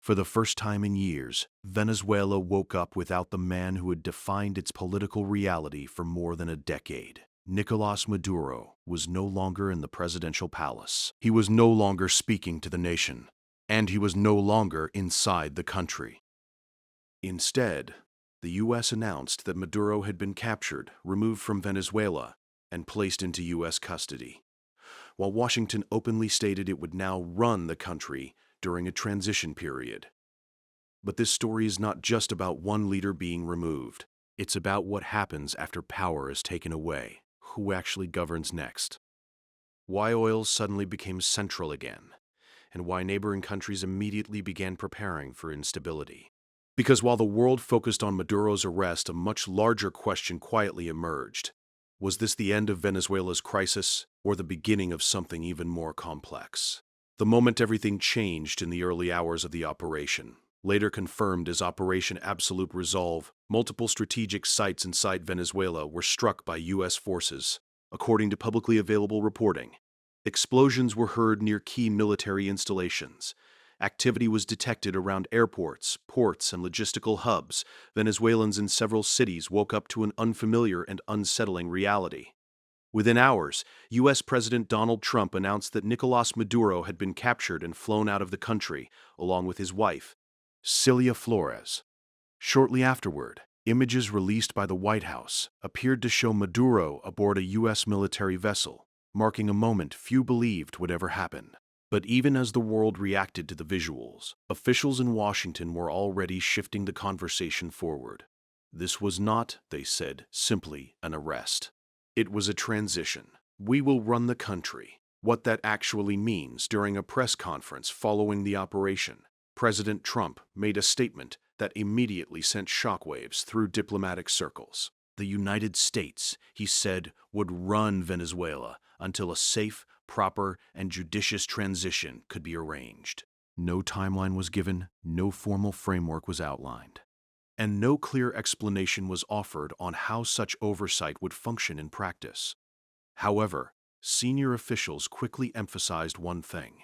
For the first time in years, Venezuela woke up without the man who had defined its political reality for more than a decade. Nicolás Maduro was no longer in the presidential palace. He was no longer speaking to the nation, and he was no longer inside the country. Instead, the U.S. announced that Maduro had been captured, removed from Venezuela, and placed into U.S. custody, while Washington openly stated it would now run the country during a transition period. But this story is not just about one leader being removed. It's about what happens after power is taken away, who actually governs next, why oil suddenly became central again, and why neighboring countries immediately began preparing for instability. Because while the world focused on Maduro's arrest, a much larger question quietly emerged. Was this the end of Venezuela's crisis, or the beginning of something even more complex? The moment everything changed in the early hours of the operation, later confirmed as Operation Absolute Resolve, multiple strategic sites inside Venezuela were struck by U.S. forces. According to publicly available reporting, explosions were heard near key military installations. Activity was detected around airports, ports, and logistical hubs. Venezuelans in several cities woke up to an unfamiliar and unsettling reality. Within hours, U.S. President Donald Trump announced that Nicolás Maduro had been captured and flown out of the country, along with his wife, Cilia Flores. Shortly afterward, images released by the White House appeared to show Maduro aboard a U.S. military vessel, marking a moment few believed would ever happen. But even as the world reacted to the visuals, officials in Washington were already shifting the conversation forward. This was not, they said, simply an arrest. It was a transition. We will run the country. What that actually means. During a press conference following the operation, President Trump made a statement that immediately sent shockwaves through diplomatic circles. The United States, he said, would run Venezuela until a safe, proper, and judicious transition could be arranged. No timeline was given, no formal framework was outlined, and no clear explanation was offered on how such oversight would function in practice. However, senior officials quickly emphasized one thing.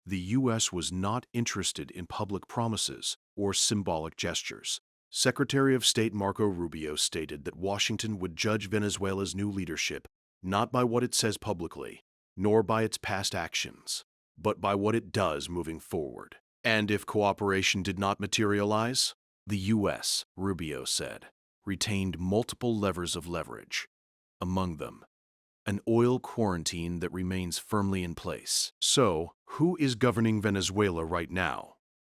The U.S. was not interested in public promises or symbolic gestures. Secretary of State Marco Rubio stated that Washington would judge Venezuela's new leadership not by what it says publicly, nor by its past actions, but by what it does moving forward. And if cooperation did not materialize, the U.S., Rubio said, retained multiple levers of leverage. Among them, an oil quarantine that remains firmly in place. So, who is governing Venezuela right now?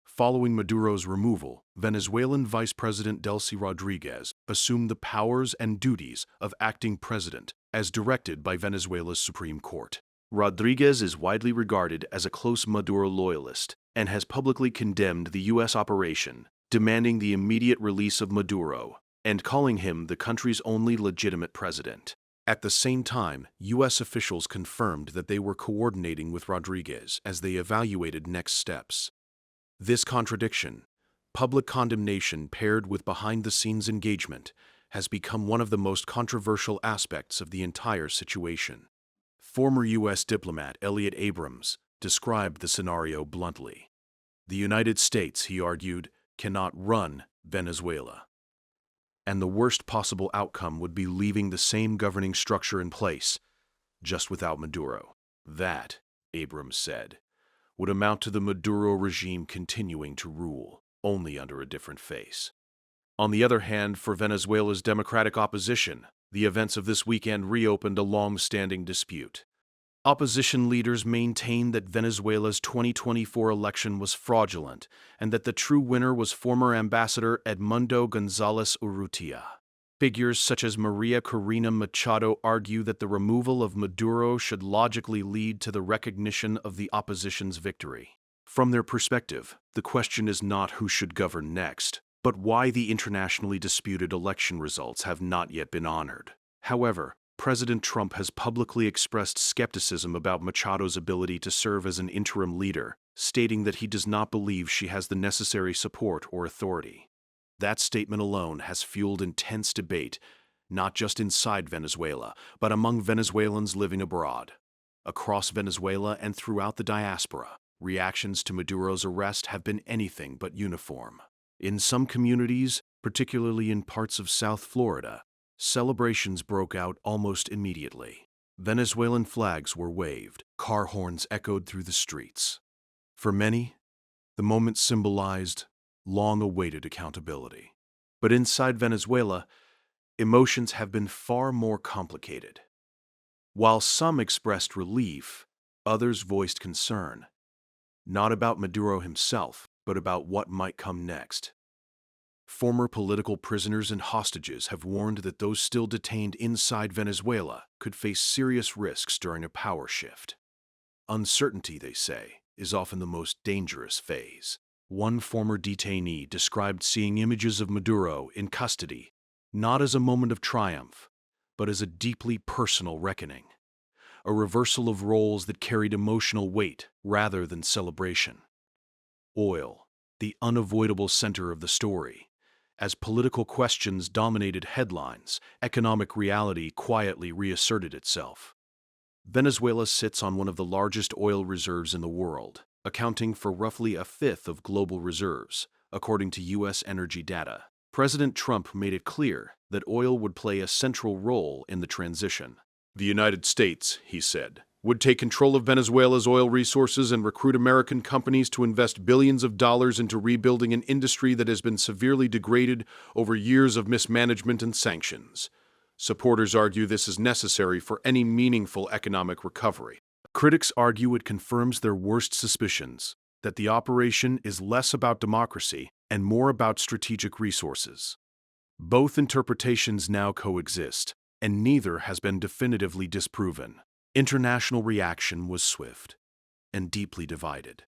Following Maduro's removal, Venezuelan Vice President Delcy Rodriguez assumed the powers and duties of acting president as directed by Venezuela's Supreme Court. Rodriguez is widely regarded as a close Maduro loyalist and has publicly condemned the U.S. operation, demanding the immediate release of Maduro and calling him the country's only legitimate president. At the same time, U.S. officials confirmed that they were coordinating with Rodriguez as they evaluated next steps. This contradiction, public condemnation paired with behind-the-scenes engagement, has become one of the most controversial aspects of the entire situation. Former U.S. diplomat Elliot Abrams described the scenario bluntly. The United States, he argued, cannot run Venezuela. And the worst possible outcome would be leaving the same governing structure in place, just without Maduro. That, Abrams said, would amount to the Maduro regime continuing to rule, only under a different face. On the other hand, for Venezuela's democratic opposition, the events of this weekend reopened a long-standing dispute. Opposition leaders maintained that Venezuela's 2024 election was fraudulent and that the true winner was former Ambassador Edmundo González Urrutia. Figures such as Maria Corina Machado argue that the removal of Maduro should logically lead to the recognition of the opposition's victory. From their perspective, the question is not who should govern next, but why the internationally disputed election results have not yet been honored. However, President Trump has publicly expressed skepticism about Machado's ability to serve as an interim leader, stating that he does not believe she has the necessary support or authority. That statement alone has fueled intense debate, not just inside Venezuela, but among Venezuelans living abroad, across Venezuela and throughout the diaspora. reactions to Maduro's arrest have been anything but uniform. In some communities, particularly in parts of South Florida, celebrations broke out almost immediately. Venezuelan flags were waved, car horns echoed through the streets. For many, the moment symbolized long-awaited accountability. But inside Venezuela, emotions have been far more complicated. While some expressed relief, others voiced concern, not about Maduro himself, but about what might come next. Former political prisoners and hostages have warned that those still detained inside Venezuela could face serious risks during a power shift. Uncertainty, they say, is often the most dangerous phase. One former detainee described seeing images of Maduro in custody not as a moment of triumph, but as a deeply personal reckoning, a reversal of roles that carried emotional weight rather than celebration. Oil, the unavoidable center of the story. As political questions dominated headlines, economic reality quietly reasserted itself. Venezuela sits on one of the largest oil reserves in the world, accounting for roughly a fifth of global reserves, according to U.S. energy data. President Trump made it clear that oil would play a central role in the transition. The United States, he said, would take control of Venezuela's oil resources and recruit American companies to invest billions of dollars into rebuilding an industry that has been severely degraded over years of mismanagement and sanctions. Supporters argue this is necessary for any meaningful economic recovery. Critics argue it confirms their worst suspicions, that the operation is less about democracy and more about strategic resources. Both interpretations now coexist, and neither has been definitively disproven. International reaction was swift and deeply divided.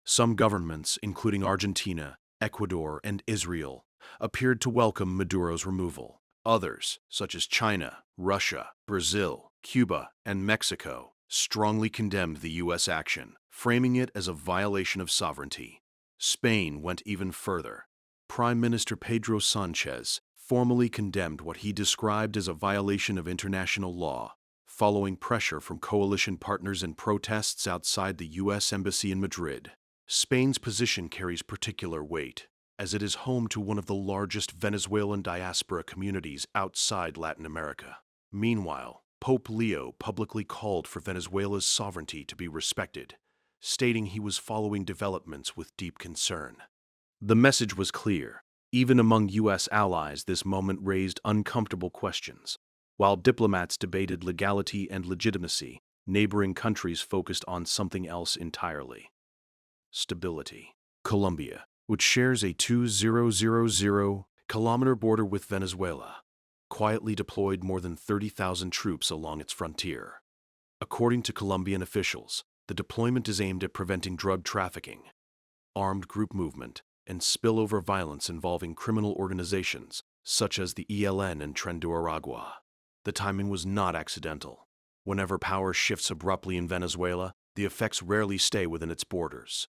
Some governments, including Argentina, Ecuador, and Israel, appeared to welcome Maduro's removal. Others, such as China, Russia, Brazil, Cuba, and Mexico, strongly condemned the U.S. action, framing it as a violation of sovereignty. Spain went even further. Prime Minister Pedro Sanchez formally condemned what he described as a violation of international law, following pressure from coalition partners and protests outside the U.S. Embassy in Madrid. Spain's position carries particular weight, as it is home to one of the largest Venezuelan diaspora communities outside Latin America. Meanwhile, Pope Leo publicly called for Venezuela's sovereignty to be respected, stating he was following developments with deep concern. The message was clear. Even among U.S. allies, this moment raised uncomfortable questions. While diplomats debated legality and legitimacy, neighboring countries focused on something else entirely: stability. Colombia, which shares a 2,000-kilometer border with Venezuela, quietly deployed more than 30,000 troops along its frontier. According to Colombian officials, the deployment is aimed at preventing drug trafficking, armed group movement, and spillover violence involving criminal organizations such as the ELN and Tren de Aragua. The timing was not accidental. Whenever power shifts abruptly in Venezuela, the effects rarely stay within its borders.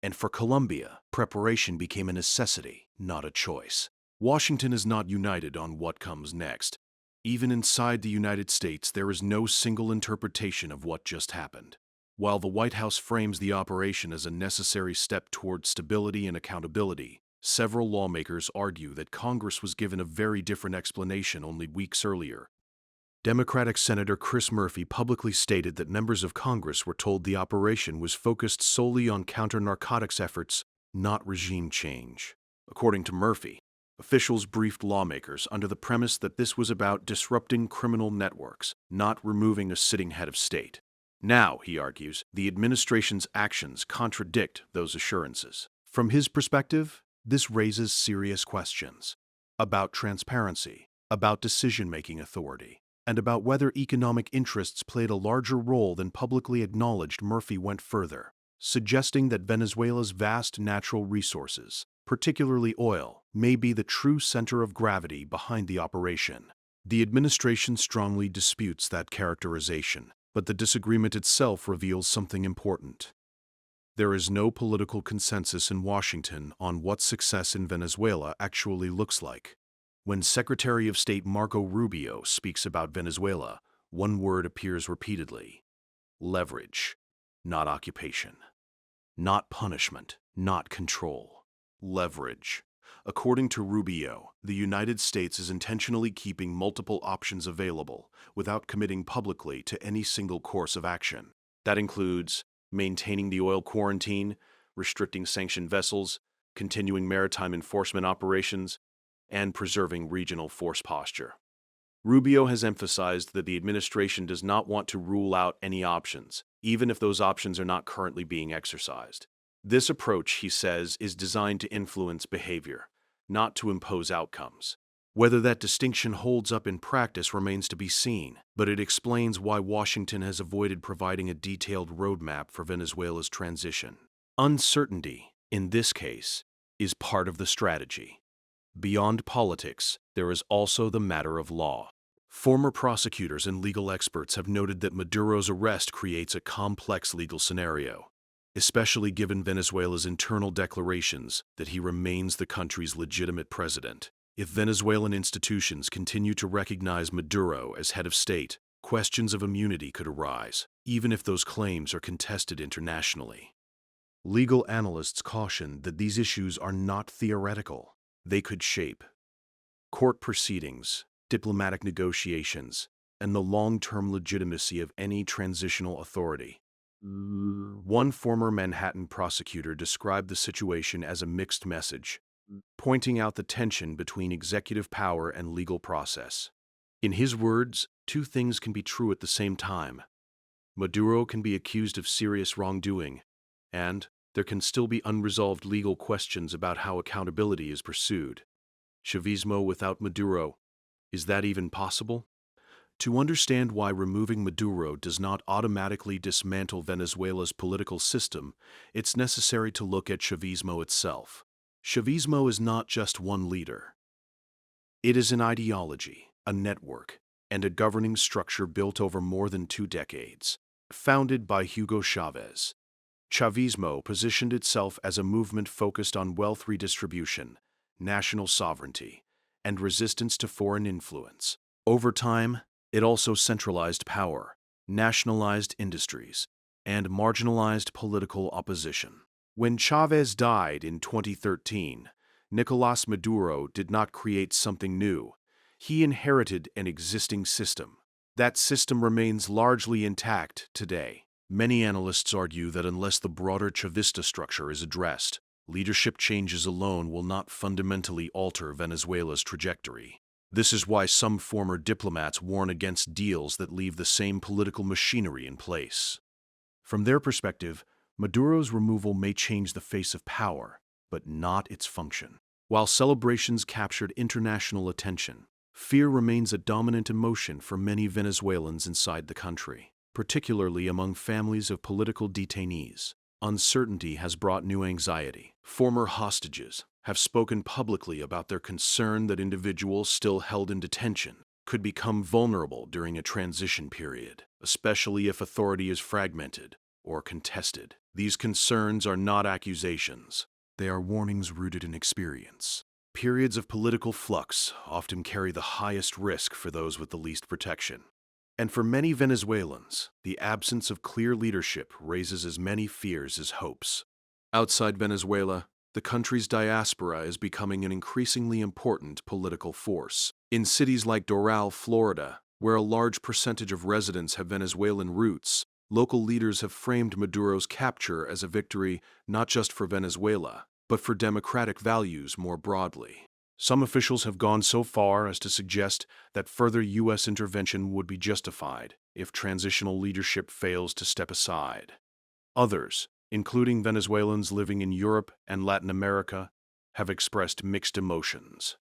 And for Colombia, preparation became a necessity, not a choice. Washington is not united on what comes next. Even inside the United States, there is no single interpretation of what just happened. While the White House frames the operation as a necessary step toward stability and accountability, several lawmakers argue that Congress was given a very different explanation only weeks earlier. Democratic Senator Chris Murphy publicly stated that members of Congress were told the operation was focused solely on counter-narcotics efforts, not regime change. According to Murphy, officials briefed lawmakers under the premise that this was about disrupting criminal networks, not removing a sitting head of state. Now, he argues, the administration's actions contradict those assurances. From his perspective, this raises serious questions about transparency, about decision-making authority, and about whether economic interests played a larger role than publicly acknowledged. Murphy went further, suggesting that Venezuela's vast natural resources, particularly oil, may be the true center of gravity behind the operation. The administration strongly disputes that characterization, but the disagreement itself reveals something important. There is no political consensus in Washington on what success in Venezuela actually looks like. When Secretary of State Marco Rubio speaks about Venezuela, one word appears repeatedly: leverage, not occupation. not punishment, not control. Leverage. According to Rubio, the United States is intentionally keeping multiple options available without committing publicly to any single course of action. That includes maintaining the oil quarantine, restricting sanctioned vessels, continuing maritime enforcement operations, and preserving regional force posture. Rubio has emphasized that the administration does not want to rule out any options, even if those options are not currently being exercised. This approach, he says, is designed to influence behavior, not to impose outcomes. Whether that distinction holds up in practice remains to be seen, but it explains why Washington has avoided providing a detailed roadmap for Venezuela's transition. Uncertainty, in this case, is part of the strategy. Beyond politics, there is also the matter of law. Former prosecutors and legal experts have noted that Maduro's arrest creates a complex legal scenario, especially given Venezuela's internal declarations that he remains the country's legitimate president. If Venezuelan institutions continue to recognize Maduro as head of state, questions of immunity could arise, even if those claims are contested internationally. Legal analysts caution that these issues are not theoretical. They could shape court proceedings, diplomatic negotiations, and the long-term legitimacy of any transitional authority. One former Manhattan prosecutor described the situation as a mixed message, pointing out the tension between executive power and legal process. In his words, two things can be true at the same time. Maduro can be accused of serious wrongdoing, and there can still be unresolved legal questions about how accountability is pursued. Chavismo without Maduro, is that even possible? To understand why removing Maduro does not automatically dismantle Venezuela's political system, it's necessary to look at Chavismo itself. Chavismo is not just one leader. It is an ideology, a network, and a governing structure built over more than 2 decades. Founded by Hugo Chavez, Chavismo positioned itself as a movement focused on wealth redistribution, national sovereignty, and resistance to foreign influence. Over time, it also centralized power, nationalized industries, and marginalized political opposition. When Chavez died in 2013, Nicolás Maduro did not create something new. He inherited an existing system. That system remains largely intact today. Many analysts argue that unless the broader Chavista structure is addressed, leadership changes alone will not fundamentally alter Venezuela's trajectory. This is why some former diplomats warn against deals that leave the same political machinery in place. From their perspective, Maduro's removal may change the face of power, but not its function. While celebrations captured international attention, fear remains a dominant emotion for many Venezuelans inside the country, particularly among families of political detainees. Uncertainty has brought new anxiety. Former hostages have spoken publicly about their concern that individuals still held in detention could become vulnerable during a transition period, especially if authority is fragmented or contested. These concerns are not accusations. They are warnings rooted in experience. Periods of political flux often carry the highest risk for those with the least protection. And for many Venezuelans, the absence of clear leadership raises as many fears as hopes. Outside Venezuela, the country's diaspora is becoming an increasingly important political force. In cities like Doral, Florida, where a large percentage of residents have Venezuelan roots, local leaders have framed Maduro's capture as a victory not just for Venezuela, but for democratic values more broadly. Some officials have gone so far as to suggest that further U.S. intervention would be justified if transitional leadership fails to step aside. Others, including Venezuelans living in Europe and Latin America, have expressed mixed emotions.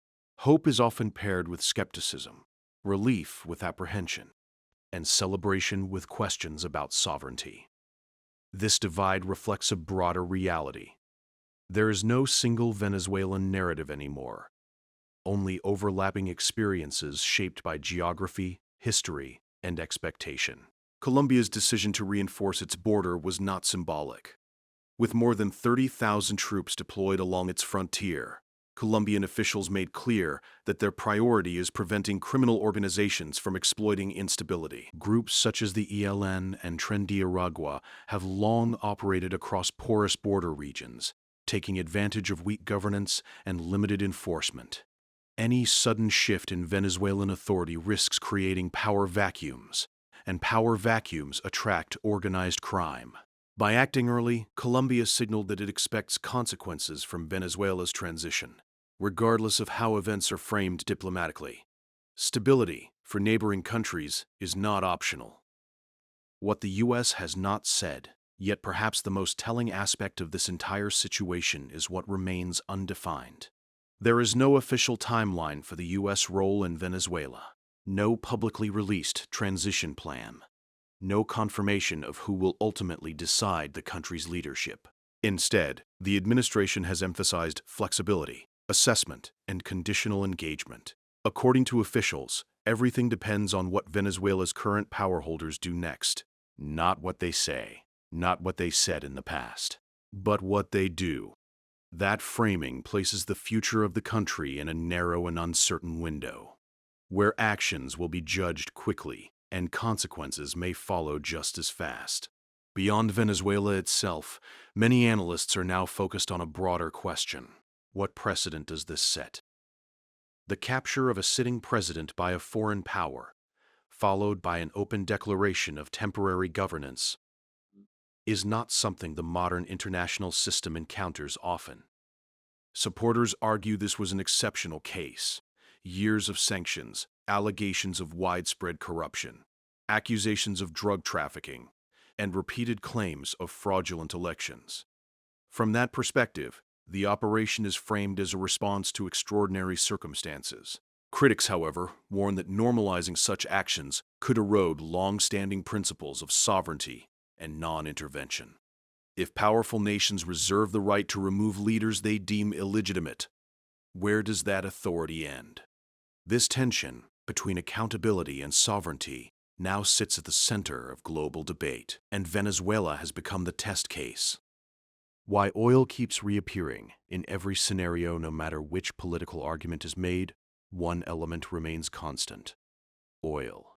Hope is often paired with skepticism, relief with apprehension, and celebration with questions about sovereignty. This divide reflects a broader reality. There is no single Venezuelan narrative anymore, only overlapping experiences shaped by geography, history, and expectation. Colombia's decision to reinforce its border was not symbolic. With more than 30,000 troops deployed along its frontier, Colombian officials made clear that their priority is preventing criminal organizations from exploiting instability. Groups such as the ELN and Tren de Aragua have long operated across porous border regions, taking advantage of weak governance and limited enforcement. Any sudden shift in Venezuelan authority risks creating power vacuums, and power vacuums attract organized crime. By acting early, Colombia signaled that it expects consequences from Venezuela's transition, regardless of how events are framed diplomatically. Stability for neighboring countries is not optional. What the U.S. has not said, yet perhaps the most telling aspect of this entire situation, is what remains undefined. There is no official timeline for the U.S. role in Venezuela, no publicly released transition plan, no confirmation of who will ultimately decide the country's leadership. Instead, the administration has emphasized flexibility, assessment, and conditional engagement. According to officials, everything depends on what Venezuela's current power holders do next, not what they say, not what they said in the past, but what they do. That framing places the future of the country in a narrow and uncertain window, where actions will be judged quickly and consequences may follow just as fast. Beyond Venezuela itself, many analysts are now focused on a broader question. What precedent does this set? The capture of a sitting president by a foreign power, followed by an open declaration of temporary governance, is not something the modern international system encounters often. Supporters argue this was an exceptional case. Years of sanctions, allegations of widespread corruption, accusations of drug trafficking, and repeated claims of fraudulent elections. From that perspective, the operation is framed as a response to extraordinary circumstances. Critics, however, warn that normalizing such actions could erode long-standing principles of sovereignty and non-intervention. If powerful nations reserve the right to remove leaders they deem illegitimate, where does that authority end? This tension between accountability and sovereignty now sits at the center of global debate, and Venezuela has become the test case. Why oil keeps reappearing in every scenario, no matter which political argument is made, one element remains constant: oil.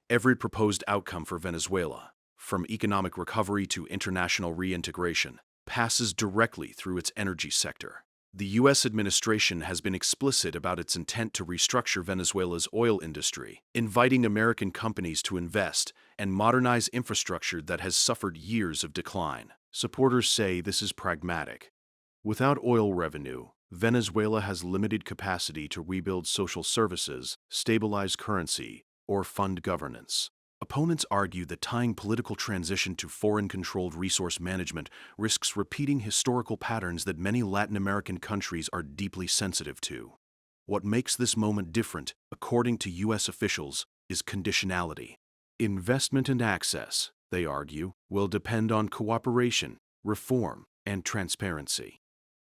Every proposed outcome for Venezuela, from economic recovery to international reintegration, passes directly through its energy sector. The U.S. administration has been explicit about its intent to restructure Venezuela's oil industry, inviting American companies to invest and modernize infrastructure that has suffered years of decline. Supporters say this is pragmatic. Without oil revenue, Venezuela has limited capacity to rebuild social services, stabilize currency, or fund governance. Opponents argue that tying political transition to foreign-controlled resource management risks repeating historical patterns that many Latin American countries are deeply sensitive to. What makes this moment different, according to U.S. officials, is conditionality. Investment and access, they argue, will depend on cooperation, reform, and transparency.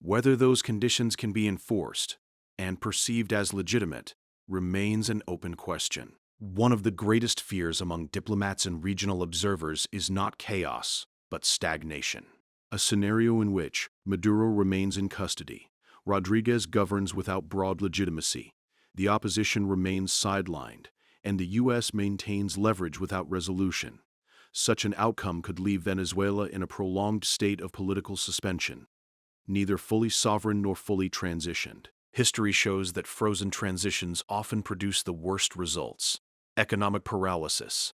Whether those conditions can be enforced and perceived as legitimate remains an open question. One of the greatest fears among diplomats and regional observers is not chaos, but stagnation. A scenario in which Maduro remains in custody, Rodriguez governs without broad legitimacy, the opposition remains sidelined, and the U.S. maintains leverage without resolution. Such an outcome could leave Venezuela in a prolonged state of political suspension, neither fully sovereign nor fully transitioned. History shows that frozen transitions often produce the worst results: economic paralysis,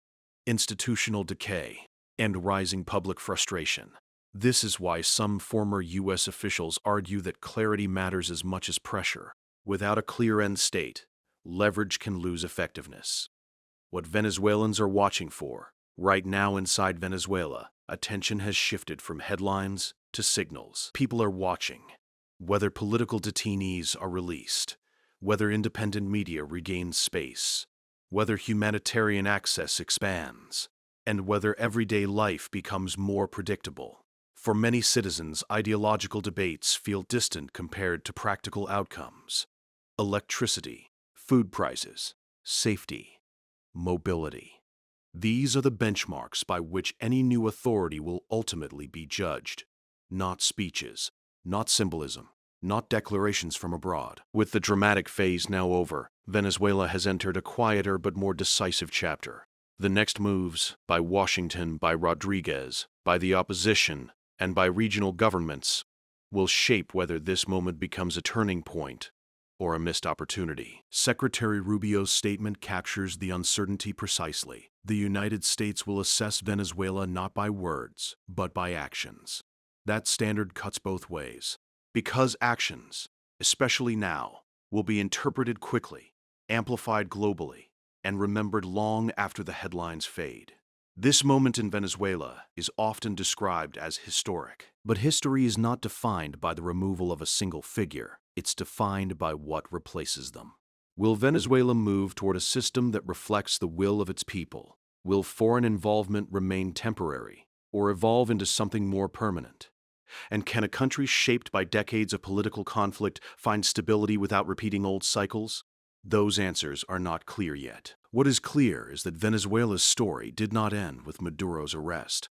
institutional decay, and rising public frustration. This is why some former U.S. officials argue that clarity matters as much as pressure. Without a clear end state, leverage can lose effectiveness. What Venezuelans are watching for, right now inside Venezuela, attention has shifted from headlines to signals. People are watching whether political detainees are released, whether independent media regains space, whether humanitarian access expands, and whether everyday life becomes more predictable. For many citizens, ideological debates feel distant compared to practical outcomes. Electricity, food prices, safety, mobility. These are the benchmarks by which any new authority will ultimately be judged. Not speeches, not symbolism, not declarations from abroad. With the dramatic phase now over, Venezuela has entered a quieter but more decisive chapter. The next moves, by Washington, by Rodriguez, by the opposition, and by regional governments, will shape whether this moment becomes a turning point or a missed opportunity. Secretary Rubio's statement captures the uncertainty precisely. The United States will assess Venezuela not by words, but by actions. That standard cuts both ways, because actions, especially now, will be interpreted quickly, amplified globally, and remembered long after the headlines fade. This moment in Venezuela is often described as historic, but history is not defined by the removal of a single figure. It's defined by what replaces them. Will Venezuela move toward a system that reflects the will of its people? Will foreign involvement remain temporary or evolve into something more permanent? And can a country shaped by decades of political conflict find stability without repeating old cycles? Those answers are not clear yet. What is clear is that Venezuela's story did not end with Maduro's arrest.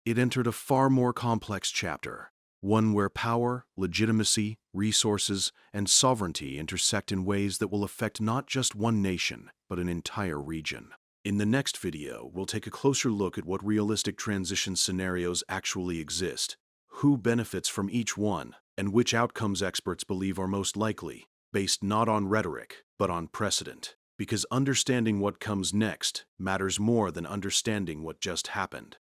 It entered a far more complex chapter, one where power, legitimacy, resources, and sovereignty intersect in ways that will affect not just one nation, but an entire region. In the next video, we'll take a closer look at what realistic transition scenarios actually exist, who benefits from each one, and which outcomes experts believe are most likely, based not on rhetoric, but on precedent. Because understanding what comes next matters more than understanding what just happened.